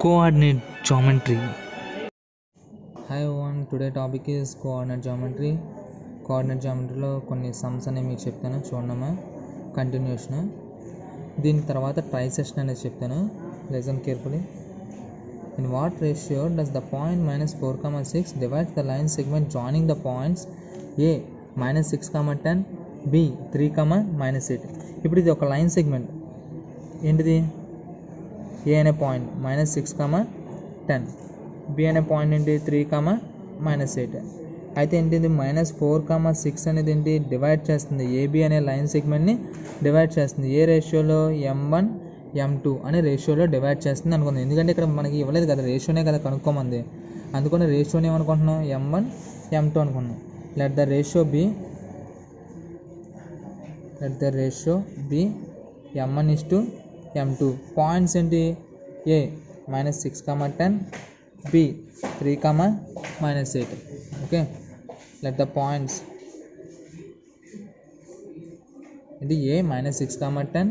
Coordinate geometry. Hi everyone, today topic is coordinate geometry. Coordinate జామెట్రీలో కొన్ని sums అనేవి మీకు చెప్తాను, చూడమ్మా. కంటిన్యూషన్. దీని తర్వాత ట్రై సెషన్ అనేది చెప్తాను. Listen carefully. In what ratio does the point -4,6 divides the line segment joining the points A -6,10 B 3,-8. ఇప్పుడు ఇది ఒక లైన్ సెగ్మెంట్. ఏంటిది? ఏ అనే పాయింట్ -6,10, బి అనే పాయింట్ ఏంటి 3,-8. అయితే ఏంటిది -4,6 అనేది ఏంటి డివైడ్ చేస్తుంది, ఏబి అనే లైన్ సెగ్మెంట్ని డివైడ్ చేస్తుంది. ఏ రేషియోలో? M1 M2 అనే రేషియోలో డివైడ్ చేస్తుంది అనుకుందాం. ఎందుకంటే ఇక్కడ మనకి ఇవ్వలేదు కదా, రేషియోనే కదా కనుక్కోమంది. అందుకని రేషియోని ఏమనుకుంటున్నాం? M1 M2 అనుకున్నాం. Let the ratio be M1:M2. Points ఏంటి? A -6,10, B 3,-8. Okay, let the points ఏంటి? A -6,10,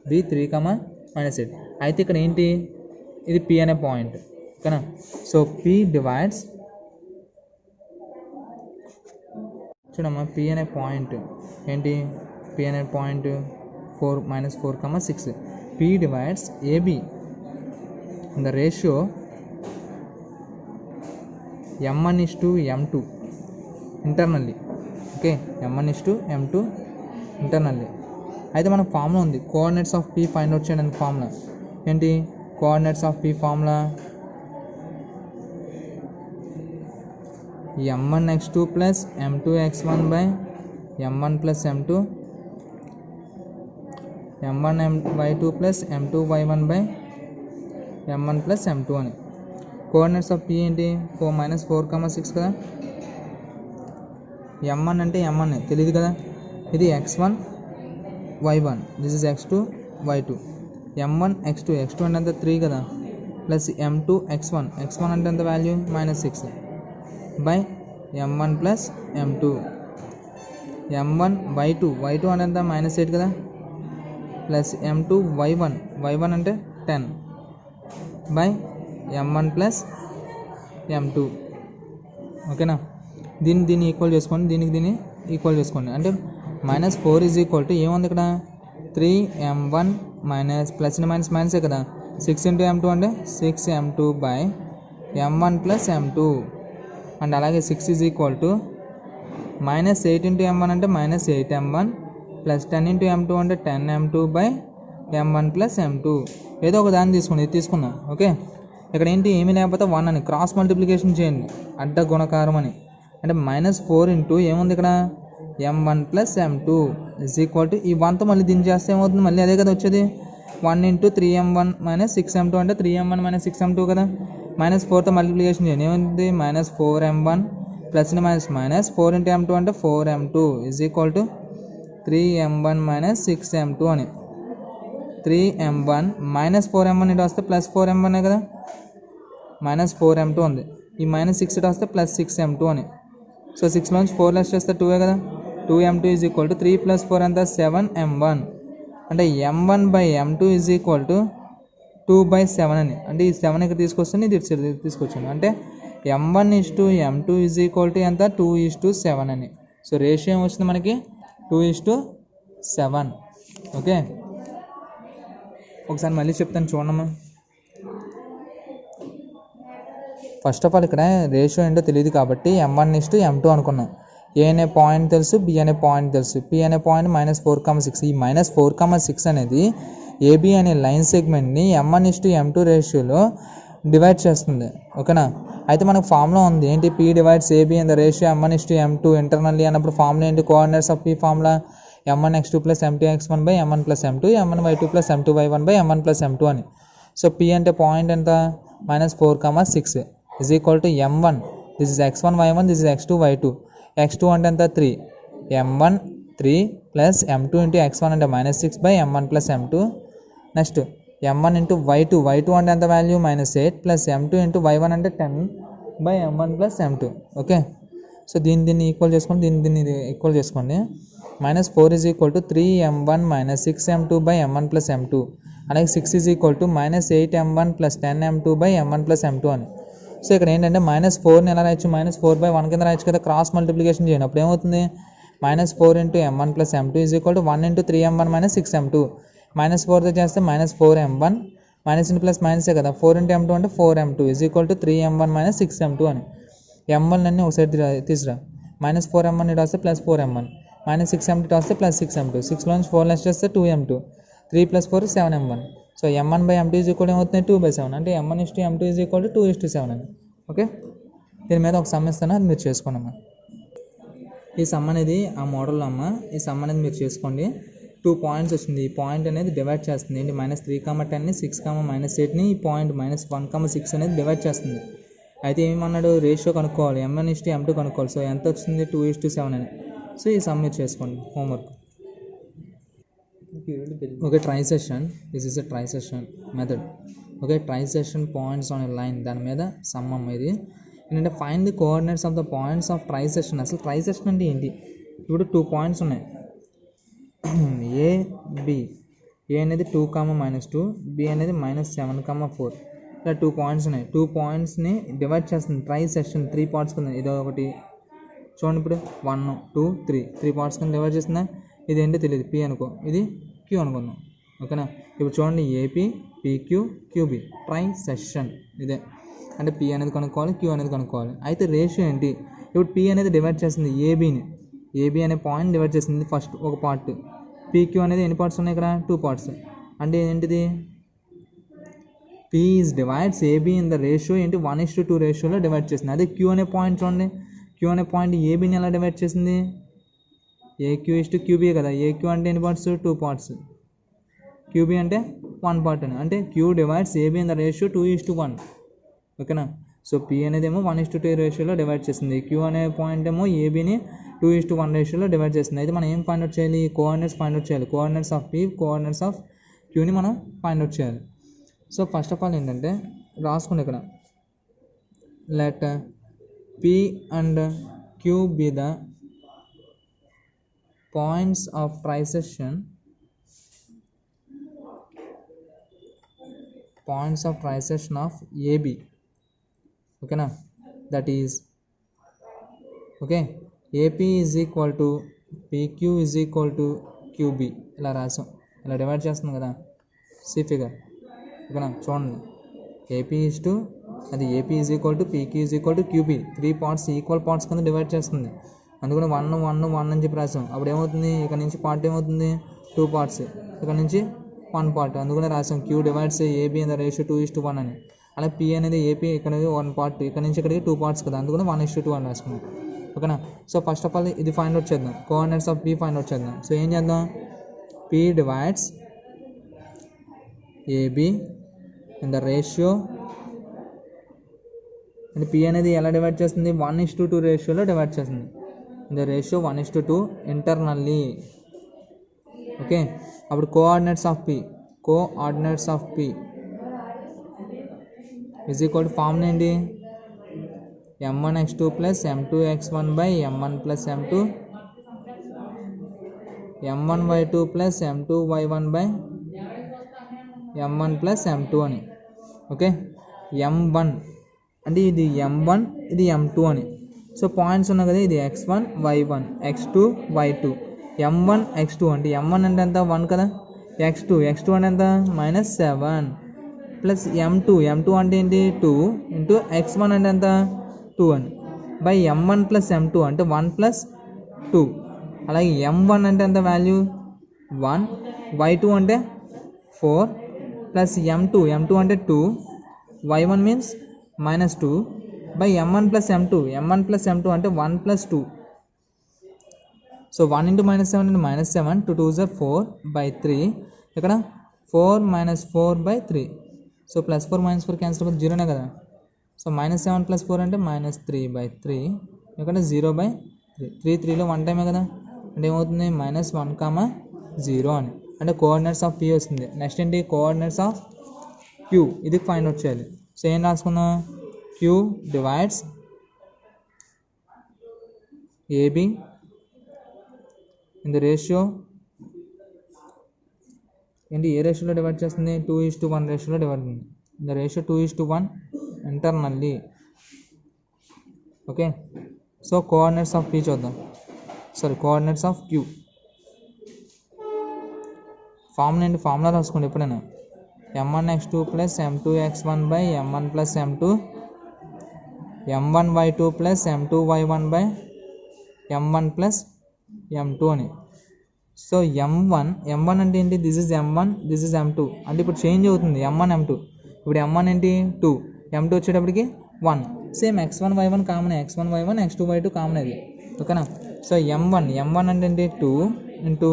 B 3,-8. అయితే ఇక్కడ ఏంటి? ఇది పి అనే పాయింట్, ఓకేనా? సో పి డివైడ్స్, చూడమ్మా, పి అనే పాయింట్ ఏంటి? పి అనే point -4,6. P divides AB in the ratio M1:M2 internally. Okay, M1:M2 internally. అయితే మనకు ఫార్ములా ఉంది, coordinates of P find out చేయడానికి. ఫార్ములా ఏంటి? Coordinates of P formula M1x2 + M2x1 M1 + M2, M1y2 + M2y1 M1 + M2 అని. Coordinates of P ఏంటి? -4,6 కదా. M1 అంటే M1 తెలియదు కదా. ఇది x1 y1, this is x2 y2. M1 x2 అంటే ఎంత? 3 కదా, ప్లస్ M2 x1 అంటే ఎంత value? -6 M1 + M2. M1 y2 అంటే ఎంత? -8 కదా, ప్లస్ M2 y1 అంటే 10 M1 + M2. ఓకేనా? దీన్ని ఈక్వల్ చేసుకోండి, దీన్ని ఈక్వల్ చేసుకోండి. అంటే -4 = ఏముంది ఇక్కడ? 3M1 ప్లస్ మైనసే కదా, 6 × M2 అంటే 6M2 M1 + M2. అండ్ అలాగే 6 = -8 × M1 అంటే -8M1 ప్లస్ 10 × M2 అంటే 10M2 M1 + M2. ఏదో ఒక దాన్ని తీసుకోండి, ఇది తీసుకుందాం. ఓకే, ఇక్కడ ఏంటి? ఏమీ లేకపోతే 1 అని క్రాస్ మల్టిప్లికేషన్ చేయండి, అడ్డ గుణకారం అని. అంటే -4 × ఏముంది ఇక్కడ? M1 + M2 = ఈ 1తో మళ్ళీ దీన్ని చేస్తే ఏమవుతుంది? మళ్ళీ అదే కదా వచ్చేది. 1 × 3M1 - 6M2 అంటే 3M1 - 6M2 కదా. -4తో మల్టిప్లికేషన్ చేయండి, ఏముంది? -4M1 ప్లస్ -4 × M2 అంటే 4M2 = 3M1 - 6M2 అని. 3M1 -4M1 ఇటు వస్తే +4M1 కదా, -4M2 ఉంది. ఈ -6 ఇటు వస్తే +6M2 అని. సో 6లోంచి 4 లెస్ చేస్తే 2 కదా. 2M2 = 3 + 4 ఎంత? 7M1. అంటే M1/M2 = 2/7 అని. అంటే ఈ 7 ఇక్కడ తీసుకొస్తే ఇది తీసుకొచ్చాను. అంటే M1:M2 = ఎంత? 2:7 అని. సో రేషియో వచ్చింది మనకి 2:7. ఓకే, ఒకసారి మళ్ళీ చెప్తాను, చూడమ్మా. ఫస్ట్ ఆఫ్ ఆల్ ఇక్కడ రేషియో ఏంటో తెలియదు కాబట్టి M1:M2 అనుకున్నాం. ఏ అనే పాయింట్ తెలుసు, బి అనే పాయింట్ తెలుసు. పి అనే పాయింట్ -4,6. ఈ -4,6 అనేది ఏబి అనే లైన్ సెగ్మెంట్ని M1:M2 రేషియోలో డివైడ్ చేస్తుంది. ఓకేనా? అయితే మనకు ఫార్ములా ఉంది ఏంటి? P divides AB in the ratio M1:M2 internally అన్నప్పుడు ఫార్ములా ఏంటి? Coordinates of P formula M1x2 + M2x1 M1 + M2, M1y2 + M2y1 M1 + M2 అని. సో పి అంటే పాయింట్ ఎంత? -4,6 M1, this is x1 y1, this is x2 y2. x2 అంటే ఎంత? 3. M1 3 plus M2 × x1 అంటే -6 M1 + M2. Next M1 × y2 అంటే ఎంత value? -8 plus M2 × y1 అంటే 10 M1 + M2. Okay, so దీన్ని ఈక్వల్ చేసుకోండి, దీన్ని ఈక్వల్ చేసుకోండి. -4 is equal to 3m1 - 6m2 by m1 plus m2, అలాగే 6 is equal to -8m1 plus 10m2 by m1 plus m2 అని. So ఇక్కడ ఏంటంటే -4ని ఎలా రాయొచ్చు, -4/1 కింద రాయొచ్చు కదా, క్రాస్ మల్టిప్లికేషన్ చేయండి. అప్పుడు ఏమవుతుంది, -4 × m1 plus m2 is equal to 1 × 3m1 - 6m2. -4తో చేస్తే -4m1, మైనస్ ఇంటూ ప్లస్ మైనసే కదా, 4 × m2 అంటే 4m2 is equal to 3m1 - 6m2 అని. m1 అన్నీ ఒక సైడ్ తీసురా, -4m1 ఇటు వస్తే +4m1, -6m2 ఇటు వస్తే +6m2, 6లో నుంచి 4 లెస్ చేస్తే 2m2, 3 + 4 7m1. So m1/m2 is equal ఏమవుతుంది, 2/7, అంటే m1:m2 ఈజ్ ఈక్వల్ టు 2:7 అని. ఓకే, దీని మీద ఒక సమ్ ఇస్తాను, అది మీరు చేసుకోండి అమ్మా. ఈ సమ్ అనేది ఆ మోడల్లో అమ్మ, ఈ సమ్ అనేది మీరు చేసుకోండి. 2 పాయింట్స్ వస్తుంది, ఈ పాయింట్ అనేది డివైడ్ చేస్తుంది ఏంటి, -3,10ని 6,-8ని ఈ పాయింట్ -1,6 అనేది డివైడ్ చేస్తుంది. అయితే ఏమన్నాడు, రేషియో కనుక్కోవాలి, m1:m2 కనుక్కోవాలి. సో ఎంత వచ్చింది, 2:7 అని. సో ఈ సమ్ మీరు చేసుకోండి homework. Okay, trisection, this is a trisection method. Okay, trisection points on a line, దాని మీద సమ్ అమ్మ ఇది. ఏంటంటే find the coordinates of the points of trisection. అసలు ట్రైసెషన్ అంటే ఏంటి, ఇప్పుడు 2 పాయింట్స్ ఉన్నాయి, ఏ బి. ఏ అనేది 2, -2, బి అనేది -7, 4. ఇలా 2 పాయింట్స్ ఉన్నాయి. 2 పాయింట్స్ని డివైడ్ చేస్తుంది ట్రైసెషన్, 3 పార్ట్స్ కింద. ఇది ఒకటి చూడండి, ఇప్పుడు 1, 2, 3 పార్ట్స్ కింద డివైడ్ చేస్తుందా. ఇది ఏంటో తెలియదు, పి అనుకో, ఇది క్యూ అనుకుందాం. ఓకేనా, ఇప్పుడు చూడండి, ఏపీ, పీక్యూ, క్యూబీ, ట్రైసెషన్ ఇదే. అంటే పి అనేది కనుక్కోవాలి, క్యూ అనేది కనుక్కోవాలి. అయితే రేషియో ఏంటి, ఇప్పుడు పి అనేది డివైడ్ చేస్తుంది ఏబీని, ఏబీ అనే పాయింట్ డివైడ్ చేస్తుంది ఫస్ట్ ఒక పార్ట్. పీక్యూ అనేది ఎన్ని పార్ట్స్ ఉన్నాయి ఇక్కడ, 2 పార్ట్స్. అంటే ఏంటిది, P is divides AB in the ratio ఏంటి, 1:2 రేషియోలో డివైడ్ చేసింది. అదే క్యూ అనే పాయింట్ చూడండి, క్యూ అనే పాయింట్ ఏబీని ఎలా డివైడ్ చేసింది, AQ:QB కదా. ఏక్యూ అంటే ఎన్ని పార్ట్స్, 2 పార్ట్స్. క్యూబీ అంటే 1 పార్ట్ అని. అంటే queue divides AB in the ratio 2:1. ఓకేనా, సో పీ అనేది ఏమో 1:2 రేషియోలో డివైడ్ చేసింది. క్యూ అనే పాయింట్ ఏమో ఏబీని 2:1 రేషియోలో డివైడ్ చేసింది. అయితే మనం ఏం ఫైండ్ అవుట్ చేయాలి, కోఆర్డినేట్స్ ఫైండ్ అవుట్ చేయాలి. Coordinates of P, coordinates of క్యూని మనం ఫైండ్ అవుట్ చేయాలి. సో ఫస్ట్ ఆఫ్ ఆల్ ఏంటంటే రాసుకోండి ఇక్కడ, let P and Q be the points of trisection, points of trisection of AB. ఓకేనా, that is okay, AP is equal to PQ is equal to QB. ఇలా రాసాం, ఇలా divide చేస్తుంది కదా, C figure. ఓకేనా, చూడండి, ఏపీ ఈజ్ టు అది AP is equal to PQ is equal to QB. 3 parts equal parts కింద డివైడ్ చేస్తుంది. అందుకని 1, 1, 1 అని చెప్పి రాసాం. అప్పుడు ఏమవుతుంది, ఇక్కడ నుంచి పార్ట్ ఏమవుతుంది, 2 పార్ట్స్, ఇక్కడ నుంచి 1 పార్ట్. అందుకనే రాసాం queue divides AB in the ratio 2:1 అని. అలా పీ అనేది ఏపీ ఇక్కడ 1 పార్ట్, ఇక్కడ నుంచి ఇక్కడికి 2 పార్ట్స్ కదా, అందుకని 1:2 అని రాసుకున్నాం. ఓకేనా, సో ఫస్ట్ ఆఫ్ ఆల్ ఇది ఫైండ్ అవుట్ చేద్దాం, coordinates of P find out చేద్దాం. సో ఏం చేద్దాం, P divides AB in the ratio, అంటే పీ అనేది ఎలా డివైడ్ చేస్తుంది, 1:2 రేషియోలో డివైడ్ చేస్తుంది. In the ratio 1:2 internally. Okay, అప్పుడు coordinates of P, coordinates of P is equal to formula ఏంటి, m1x2 plus m2x1 by m1 plus m2, m1y2 plus m2y1 by m1 plus m2 అని. Okay, m1 అంటే ఇది m1, ఇది m2 అని. So points ఉన్నాయి కదా, ఇది x1, y1, x2, y2, m1, x2 అంటే m1 అంటే ఎంత, 1 కదా, x2 అంటే ఎంత, -7 ప్లస్ m2 అంటే ఏంటి, 2 ఇంటూ x1 అంటే ఎంత, 2 అని, బై m1 ప్లస్ m2 అంటే 1 ప్లస్ 2. అలాగే m1 అంటే ఎంత వాల్యూ, 1, y2 అంటే 4 ప్లస్ m2 అంటే 2, y1 means -2 by m1 plus m2 అంటే 1 ప్లస్ 2. సో 1 ఇంటూ -7 అంటే -7, 2 2s are 4 బై 3, ఇక్కడ 4 - 4 బై 3. సో +4 -4 క్యాన్సిల్ అవుతుంది, 0నే కదా. సో -7 + 4 అంటే -3 బై 3, ఇక్కడ 0 బై 3. 3లో 1 టైమే కదా, అంటే ఏమవుతుంది, -1, 0 అని. అంటే కోఆర్డినేట్స్ ఆఫ్ పీ వస్తుంది. నెక్స్ట్ ఏంటి, కోఆర్డినేట్స్ ఆఫ్ క్యూ, ఇది ఫైండ్ అవుట్ చేయాలి. సో ఏం రాసుకుందాం, Q divides AB in the ratio ఏంటి, ఏ రేషియోలో డివైడ్ చేస్తుంది, 2:1 రేషియోలో డివైడ్ ఉంది. In the ratio 2:1 internally. Okay, so coordinates of P చూద్దాం. కోఆర్డినేట్స్ ఆఫ్ క్యూ ఫార్ములా రాసుకోండి ఎప్పుడైనా. m1x2 plus m2x1 by m1 plus m2, m1y2 plus m2y1 by m1 plus m2 అని. సో m1 అంటే ఏంటి, this is m1, this is m2. అంటే ఇప్పుడు change అవుతుంది m1 m2. ఇప్పుడు m1 ఏంటి 2, m2 వచ్చేటప్పటికి 1. Same x1 y1 common, x1 y1 x2 y2 common అది. ఓకేనా. సో m1 అంటే ఏంటి 2 ఇంటూ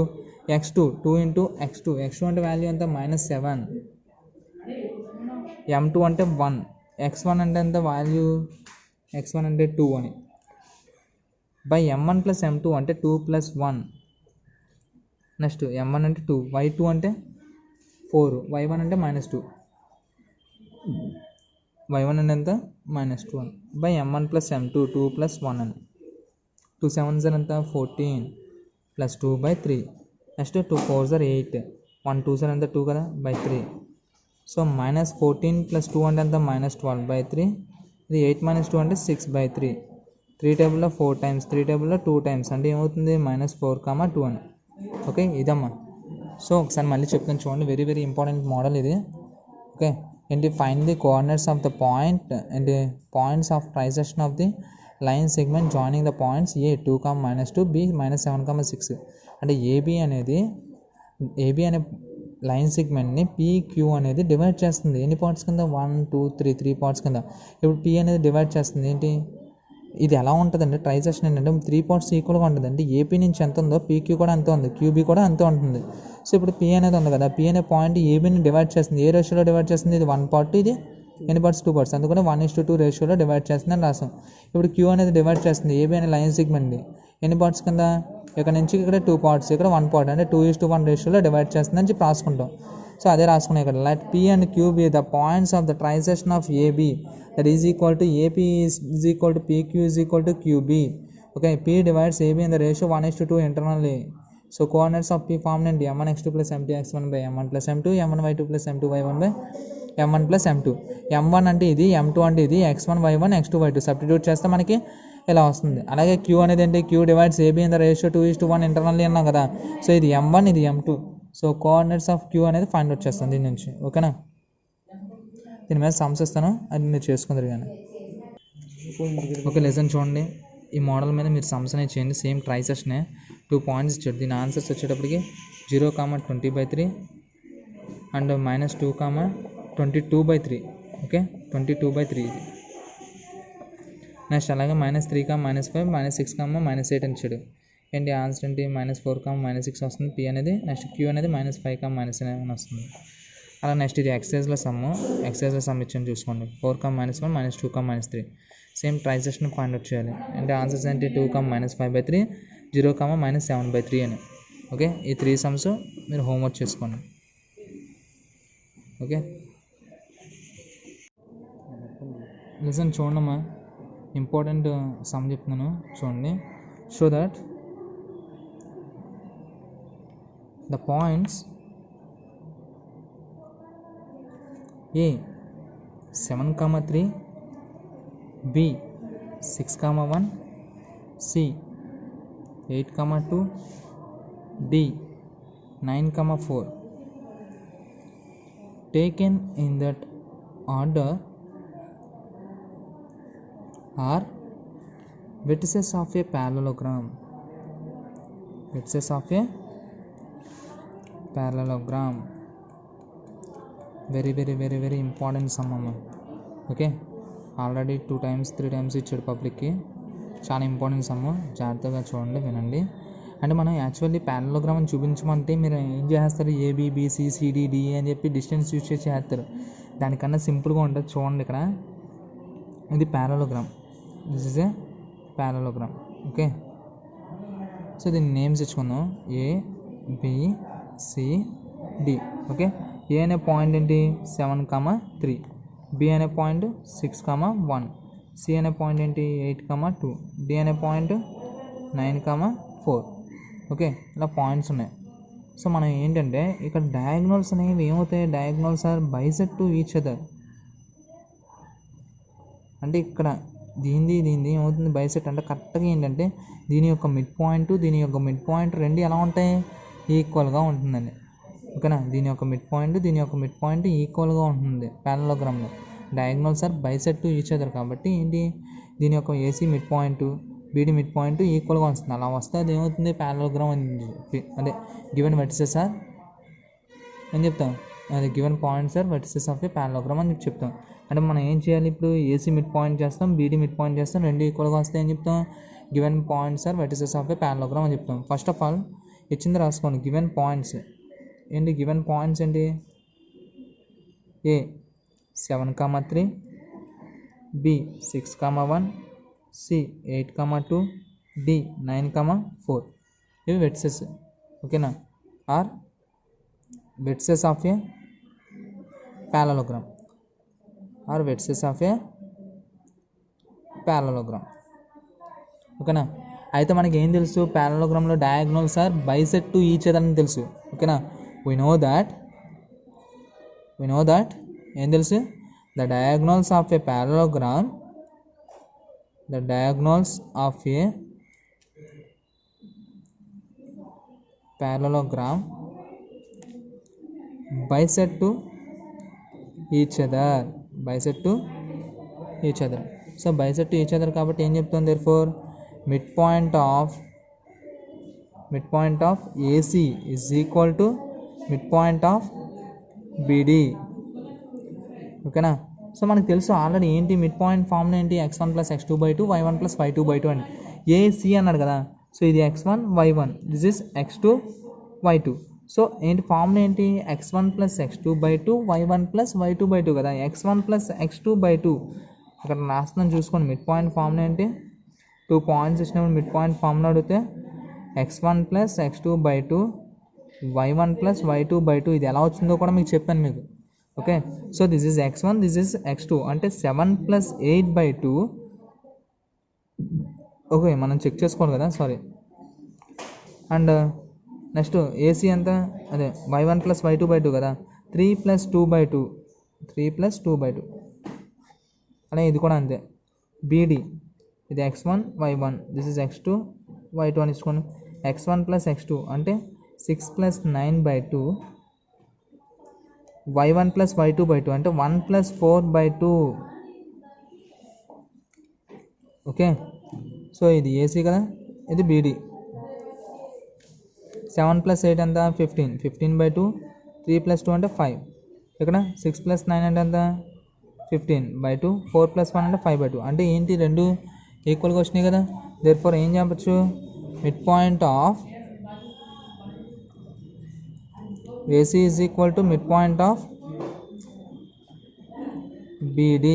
x2, 2 ఇంటూ x2 అంటే వాల్యూ ఎంత -7. m2 అంటే 1, x1 అంటే ఎంత వాల్యూ, x1 అంటే 2 అని, బై m1 ప్లస్ m2 అంటే 2 ప్లస్ 1. నెక్స్ట్ m1 అంటే 2, y2 అంటే 4, y1 అంటే -2, y1 అంటే ఎంత -2 అని, by m1 plus m2 2 plus 1 అని. 2 7s ఎంత 14 plus 2 by 3. Next 2 4s 8, 1 2s ఎంత 2 కదా బై 3. సో -14 ప్లస్ 2 అంటే ఎంత -12 బై 3. ఇది 8 - 2 అంటే 6 బై 3. 3 టేబుల్లో 4 టైమ్స్, 3 టేబుల్లో 2 టైమ్స్ అంటే ఏమవుతుంది -4, 2 అని. ఓకే, ఇదమ్మా. సో ఒకసారి మళ్ళీ చెప్తాను చూడండి, వెరీ వెరీ ఇంపార్టెంట్ మోడల్ ఇది. ఓకే, ఏంటి, find the coordinates of the point and points of trisection of the line segment joining the points A 2, -2, B -7, 6. అంటే ఏబి అనే లైన్ సెగ్మెంట్ని PQ అనేది డివైడ్ చేస్తుంది. ఎన్ని పార్ట్స్ కింద, 1 2 3 పార్ట్స్ కింద. ఇప్పుడు P అనేది డివైడ్ చేస్తుంది ఏంటి, ఇది ఎలా ఉంటుందంటే ట్రైసెక్షన్ ఏంటంటే 3 పార్ట్స్ ఈక్వల్గా ఉంటుంది. అంటే ఏపీ నుంచి ఎంత ఉందో PQ కూడా అంతే ఉంది, QB కూడా అంతే ఉంటుంది. సో ఇప్పుడు P అనేది ఉంది కదా, P అనే పాయింట్ ఏబీని డివైడ్ చేస్తుంది. ఏ రేషియోలో డివైడ్ చేస్తుంది, ఇది 1 పార్ట్, ఇది ఎన్ని పార్ట్స్ 2 పార్ట్స్, అందుకని 1:2 రేషియోలో డివైడ్ చేస్తుంది అని రాసాం. ఇప్పుడు Q అనేది డివైడ్ చేస్తుంది ఏబీ అనే లైన్ సెగ్మెంట్ని ఎన్ని పార్ట్స్ కింద, ఇక్కడ నుంచి ఇక్కడ 2 పార్ట్స్, ఇక్కడ 1 పార్ట్, అంటే 2:1 రేషియోలో డివైడ్ చేస్తుంది అని చెప్పి రాసుకుంటాం. సో అదే రాసుకున్నాం ఇక్కడ. Let P and QB the points of the trisection of AB, that is equal to AP is equal to PQ is equal to QB. Okay, P divides AB in the ratio 1:2 internally. So coordinates of P formed in m1x2 plus m2x1 by m1 plus m2, m1y2 plus m2y1 by m1 plus m2. m1 అంటే ఇది, m2 అంటే ఇది, x1 y1 x2 y2 substitute చేస్తే మనకి ఇలా వస్తుంది. అలాగే Q అనేది ఏంటి, Q divides AB in the ratio 2:1 internally అన్నాం కదా. సో ఇది m1, ఇది m2. So coordinates of Q అనేది ఫైండ్ అవుట్ చేస్తాం దీని నుంచి. ఓకేనా, దీని మీద సమ్స్ ఇస్తాను, అది మీరు చేసుకుందరు కానీ. ఓకే, లెసన్ చూడండి. ఈ మోడల్ మీద మీరు సమ్స్ అనేది చేయండి. సేమ్ ట్రైసెక్షనే, 2 పాయింట్స్ ఇచ్చాడు. దీని ఆన్సర్స్ వచ్చేటప్పటికి 0, 20/3 అండ్ -2, 22/3. ఓకే, 22/3 ఇది. నెక్స్ట్ అలాగే -3, -5, -6, -8 అని ఇచ్చాడు. ఏంటి ఆన్సర్ ఏంటి, -4, -6 వస్తుంది P అనేది. నెక్స్ట్ Q అనేది -5, -7 వస్తుంది. అలా నెక్స్ట్ ఇది ఎక్సైజ్లో సమ్ ఇచ్చాను చూసుకోండి. 4, -1, -2, -3. సేమ్ ట్రైసెక్షన్ ఫైండ్ అవుట్ చేయాలి. అంటే ఆన్సర్స్ ఏంటి 2, -5/3, 0, -7/3 అని. ఓకే, ఈ 3 సమ్స్ మీరు హోంవర్క్ చేసుకోండి. ఓకే, లిసన్ చూడమ్మా, ఇంపార్టెంట్ సమ్ చెప్తున్నాను చూడండి. Show that the points A 7, 3, B 6, 1, C 8, 2, D 9, 4 taken in that order are vertices of a parallelogram. Very important sum అమ్మా. ఓకే, ఆల్రెడీ 2 times 3 times ఇచ్చాడు పబ్లిక్కి. చాలా ఇంపార్టెంట్ సమ్, జాగ్రత్తగా చూడండి, వినండి. అంటే మనం యాక్చువల్లీ ప్యారలోగ్రామ్ అని చూపించమంటే మీరు ఏం చేస్తారు, ABBCCDD అని చెప్పి డిస్టెన్స్ యూజ్ చేసి చేస్తారు. దానికన్నా సింపుల్గా ఉంటుంది. చూడండి ఇక్కడ, ఇది parallelogram, this is a parallelogram. Okay, so దీని నేమ్స్ ఇచ్చుకుందాం, ABCD. ఓకే, ఏ అనే పాయింట్ ఏంటి 7, 3, B అనే పాయింట్ 6, 1, C అనే పాయింట్ ఏంటి 8, 2, D అనే పాయింట్ 9,4. ఓకే, ఇలా పాయింట్స్ ఉన్నాయి. సో మనం ఏంటంటే ఇక్కడ డయాగ్నల్స్ అనేవి ఏమవుతాయి, diagonals are bisect to each other. అంటే ఇక్కడ దీనిది ఏమవుతుంది, బైసెక్ట్ అంటే కరెక్ట్గా ఏంటంటే దీని యొక్క మిడ్ పాయింట్ రెండు ఎలా ఉంటాయి, ఈక్వల్గా ఉంటుందండి. ఓకేనా, దీని యొక్క మిడ్ పాయింట్ ఈక్వల్గా ఉంటుంది ప్యారలోగ్రామ్లో. Diagonals are bisect to each other కాబట్టి ఏంటి, దీని యొక్క AC mid point BD mid point ఈక్వల్గా వస్తుంది. అలా వస్తే అది ఏమవుతుంది, ప్యారలోగ్రామ్ అని చెప్పి, అదే గివెన్ వెర్టిసెస్ ఆర్ అని చెప్తాం, అదే given points are vertices of a parallelogram అని చెప్తాం. అంటే మనం ఏం చేయాలి, ఇప్పుడు ఏసీ మిడ్ పాయింట్ చేస్తాం, బీడీ మిడ్ పాయింట్ చేస్తాం, రెండు ఈక్వల్గా వస్తే ఏం చెప్తాం, given points are vertices of a parallelogram అని చెప్తాం. ఫస్ట్ ఆఫ్ ఆల్ ఇచ్చింది రాసుకోండి, గివెన్ పాయింట్స్ ఏంటి, గివెన్ పాయింట్స్ ఏంటి, ఏ 7,3, బి 6,1, సి 8,2, డి 9,4. ఇవి వెర్టిసెస్. ఓకేనా, are vertices of a parallelogram ఓకేనా. అయితే మనకి ఏం తెలుసు, ప్యారలోగ్రామ్లో diagonals are bisect to each other అని తెలుసు. ఓకేనా, we know that ఏం తెలుసు, the diagonals of a parallelogram bisect to each other. So bisect to each other కాబట్టి ఏం చెప్తాం, therefore mid point of AC is equal to mid point of beedi. ఓకేనా, so మనకు తెలుసు ఆల్రెడీ ఏంటి మిడ్ పాయింట్ ఫార్ములా ఏంటి, x1 + x2/2 y1 + y2/2 అని. AC అన్నాడు కదా, సో ఇది x1 y1, this is x2 y2. So ఏంటి ఫార్ములా ఏంటి, x1 + x2/2 y1 + y2/2 కదా, x1 + x2/2 ఇక్కడ రాస్తున్నాను చూసుకోండి. మిడ్ పాయింట్ ఫార్ములా ఏంటి, 2 పాయింట్స్ ఇచ్చినప్పుడు మిడ్ పాయింట్ ఫార్ములా అడిగితే x1 + x2/2 y1 + y2/2 ఇది ఎలా వచ్చిందో కూడా మీకు చెప్పాను మీకు. Okay, so this is x1, this is x2 అంటే 7 + 8/2. ఓకే, మనం చెక్ చేసుకోవాలి కదా, సారీ. అండ్ నెక్స్ట్ ఏసీ ఎంత, అదే y1 + y2/2 కదా, 3 + 2/2 అలాగే ఇది కూడా అంతే. బీడీ ఇది x1 y1, this is x2 y2 అని ఇచ్చుకోండి. x1 + x2 అంటే 6 + 9/2, y1 + y2/2 అంటే 1 + 4/2. ఓకే, సో ఇది ఏసీ కదా, ఇది బీడీ. 7 + 8 ఎంత, 15/2, 3 + 2 అంటే 5. ఇక్కడ 6 + 9 అంటే ఎంత, 15/2, 4 + 1 అంటే 5/2. అంటే ఏంటి, రెండు ఈక్వల్గా వచ్చినాయి కదా. దేర్ఫోర్ ఏం చెప్పచ్చు, mid point of AC is equal to mid point of BD.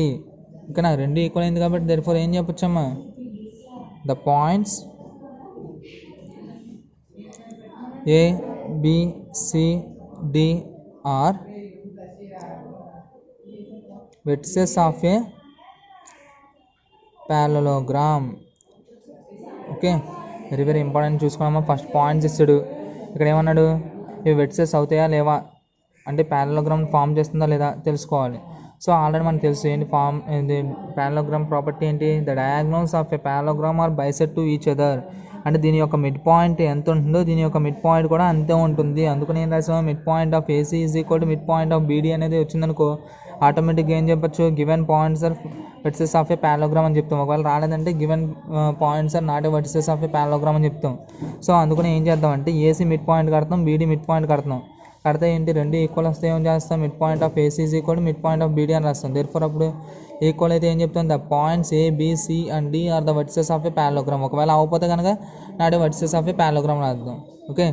ఓకేనా, రెండు ఈక్వల్ అయింది కాబట్టి దేర్ఫోర్ ఏం చెప్పొచ్చమ్మా, the points A, B, C, D are vertices of a parallelogram. Okay, very important చూసుకోమా. ఫస్ట్ పాయింట్స్ ఇస్తాడు, ఇక్కడ ఏమన్నాడు, ఇవి వెర్టిసెస్ అవుతాయా లేవా అంటే ప్యారలోగ్రామ్ ఫామ్ చేస్తుందా లేదా తెలుసుకోవాలి. సో ఆల్రెడీ మనకు తెలుసు ఏంటి ఫామ్ ఏంటి, ప్యారలోగ్రామ్ ప్రాపర్టీ ఏంటి, the diagonals of a parallelogram are bisect to each other. అంటే దీని యొక్క మిడ్ పాయింట్ ఎంత ఉంటుందో దీని యొక్క మిడ్ పాయింట్ కూడా అంతే ఉంటుంది. అందుకని ఏం రాసాము, mid point of AC is equal to mid point of BD అనేది వచ్చిందనుకో, ఆటోమేటిక్గా ఏం చెప్పచ్చు, given points are vertices of a parallelogram అని చెప్తాం. ఒకవేళ రాలేదంటే given points are not a vertices of a parallelogram అని చెప్తాం. సో అందుకని ఏం చేద్దామంటే ఏసీ మిడ్ పాయింట్ కడతాం, బీడీ మిడ్ పాయింట్ కడతాం. కడితే ఏంటి, రెండు ఈక్వల్ వస్తే ఏం చేస్తాం, mid point of AC is equal to mid point of BD అని రాస్తాం. దేర్ఫోర్ అప్పుడు ఈక్వల్ అయితే ఏం చెప్తాం, the points A, B, C and D are the vertices of a parallelogram. ఒకవేళ అవ్వకపోతే కనుక not a vertices of a parallelogram రాద్దాం. ఓకే,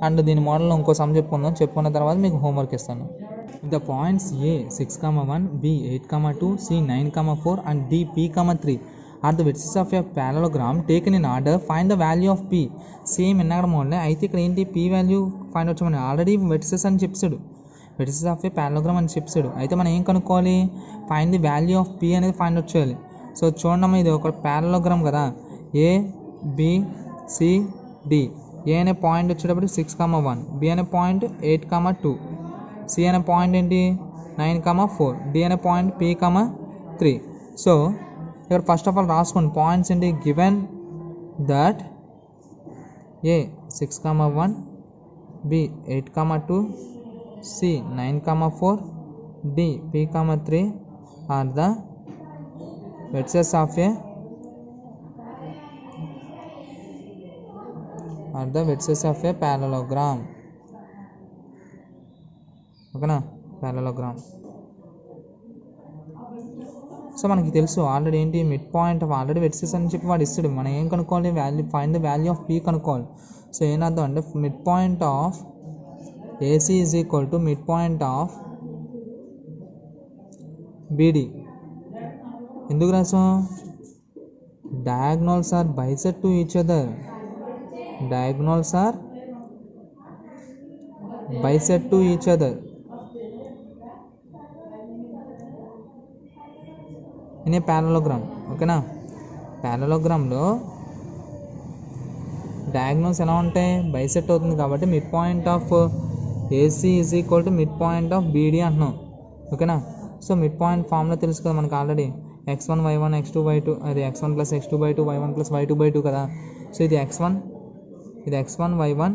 అండ్ దీని మోడల్లో ఇంకో సమ్ చెప్పుకున్న తర్వాత మీకు హోంవర్క్ ఇస్తాను. The points A 6,1, B 8,2, C 9,4 and D P,3 are the vertices of a parallelogram taken in order, find the value of P. Same ఎన్నగడ మోడలే, అయితే ఇక్కడ ఏంటి P వాల్యూ ఫైండ్ అవుట్ చేయమని ఆల్రెడీ వెర్టిసెస్ అని చెప్పాడు, వెర్టిసెస్ ఆఫ్ ఏ ప్యారలోగ్రామ్ అని చెప్పాడు. అయితే మనం ఏం కనుక్కోవాలి, find the value of P అనేది ఫైండ్ అవుట్ చేయాలి. సో చూడమ్మా, ఇది ఒక ప్యారలోగ్రామ్ కదా, A బి సి డి. ఏ అనే పాయింట్ వచ్చేటప్పుడు 6,1, బి అనే పాయింట్ 8,2, సి అనే పాయింట్ ఏంటి 9,4, డి అనే పాయింట్ P,3. సో ఇక్కడ ఫస్ట్ ఆఫ్ ఆల్ రాసుకోండి పాయింట్స్ ఏంటి. Given that A 6,1, B 8,2, C 9,4, D P,3 are the vertices of a parallelogram. ఓకేనా, parallelogram. సో మనకి తెలుసు ఆల్రెడీ ఏంటి mid point of already vertices అని చెప్పి వాడు ఇస్తాడు. మనం ఏం కనుక్కోవాలి, value find the value of P కనుక్కోవాలి. సో ఏమర్థం అంటే mid point of AC is equal to mid point of beedi. ఎందుకు రాసాం, diagonals are bisect to each other. Diagonals are bisect to each other in a parallelogram. ఓకేనా, ప్యారలోగ్రామ్లో diagonals ఎలా ఉంటాయి, bisect అవుతుంది కాబట్టి mid point of AC is equal to mid point of BD అంటున్నాం. ఓకేనా, సో మిడ్ పాయింట్ ఫార్ములా తెలుసు కదా మనకు already, x1 y1 x2 y2, అది x1 + x2/2 y1 + y2/2 కదా. సో ఇది x1 y1,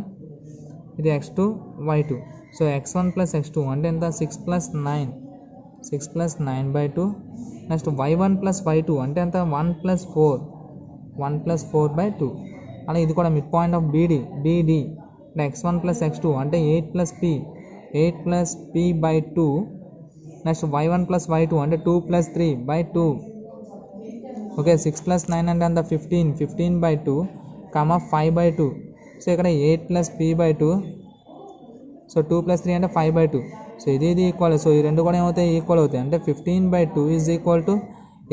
ఇది x2 y2. So x1 + x2 అంటే ఎంత, 6 + 9, 6 + 9/2. నెక్స్ట్ y1 + y2 అంటే ఎంత, 1 + 4, 1 + 4/2. అలా ఇది కూడా mid point of beedi x1 + x2 అంటే 8 + p, 8 + p/2. Next y1 + y2 అంటే 2 + 3/2. ఓకే, 6 + 9 అంటే అంత 15, 15/2, 5/2. సో ఇక్కడ 8 + p/2. సో 2 + 3 అంటే 5/2. సో ఇది ఈక్వల్. సో ఈ రెండు కూడా ఏమవుతాయి, ఈక్వల్ అవుతాయి. అంటే 15/2 ఈజ్ ఈక్వల్ టు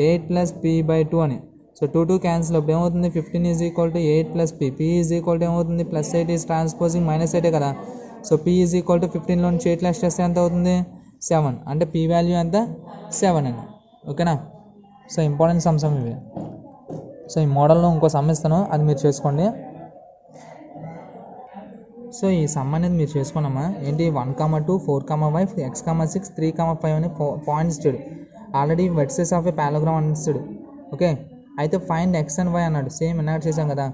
8 + p/2 అని. సో 2 క్యాన్సిల్ అప్పుడు ఏమవుతుంది, 15 is equal to 8 + p. p is equal to ఏమవుతుంది, +8 ఈజ్ ట్రాన్స్పోజింగ్ -8 కదా. So p is equal to 15లో నుంచి 8 లెస్ చేస్తే ఎంత అవుతుంది, 7. అంటే p వాల్యూ ఎంత, 7 అని. ఓకేనా, సో ఇంపార్టెంట్ సమ్స్ ఇవి. సో ఈ మోడల్లో ఇంకో సమ్ ఇస్తాను, అది మీరు చేసుకోండి. సో ఈ సమ్ అనేది మీరు చేసుకున్నామా ఏంటి, 1,2, 4,5, x,6, 3,5 అని పాయింట్స్ ఇచ్చాడు. Already vertices of a parallelogram అని ఇస్తాడు. ఓకే, అయితే ఫైండ్ x అండ్ y అన్నాడు. సేమ్ ఎన్నో చేసాం కదా,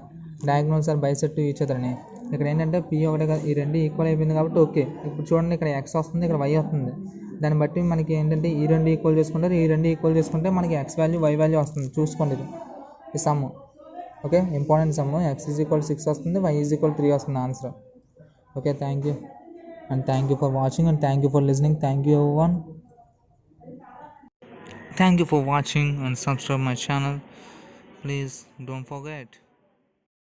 diagonals are bisect to each other అని. ఇక్కడ ఏంటంటే p ఒకటే కదా, ఈ రెండు ఈక్వల్ అయిపోయింది కాబట్టి ఓకే. ఇప్పుడు చూడండి, ఇక్కడ x వస్తుంది, ఇక్కడ y వస్తుంది. దాన్ని బట్టి మనకి ఏంటంటే ఈ రెండు ఈక్వల్ చేసుకుంటారు, ఈ రెండు ఈక్వల్ చేసుకుంటే మనకి x వాల్యూ y వాల్యూ వస్తుంది. చూసుకోండి ఈ some. Okay, important some. x is equal 6 వస్తుంది, y ఈజ్ ఈక్వల్ 3 వస్తుంది answer. Okay, thank you, and thank you for watching, and thank you for listening. Thank you everyone. Thank you for watching, and subscribe my channel. Please don't forget.